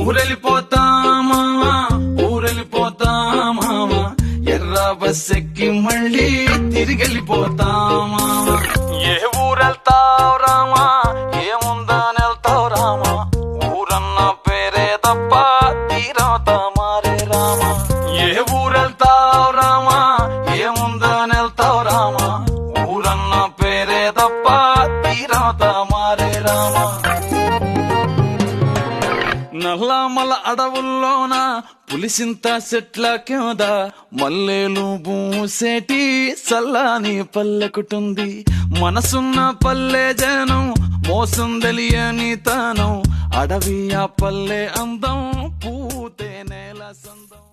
ఊరెళ్ళిపోతామా ఊరెళ్ళిపోతామా ఎర్ర బస్ ఎక్కి మళ్ళీ తిరిగెళ్ళిపోతామా ఏ ఊరెళ్తావు రామా ఏముందని వెళ్తావు రామా ఊరన్న పేరే తప్ప తీరవుతా మారే రామా ఏ ఊరెళ్తావు రామా ఏముందని వెళ్తావు రామా ఊరన్న పేరే తప్ప తీరవుతా మారే రామా నల్లమల అడవుల్లోన పులిసింత చెట్ల కింద మల్లేలు బూసేటి సల్లాని పల్లెకుటుంది మనసున్న పల్లె జనం మోసం తెలియని తనం అడవి ఆ పల్లె అందం పూతే నేల సందం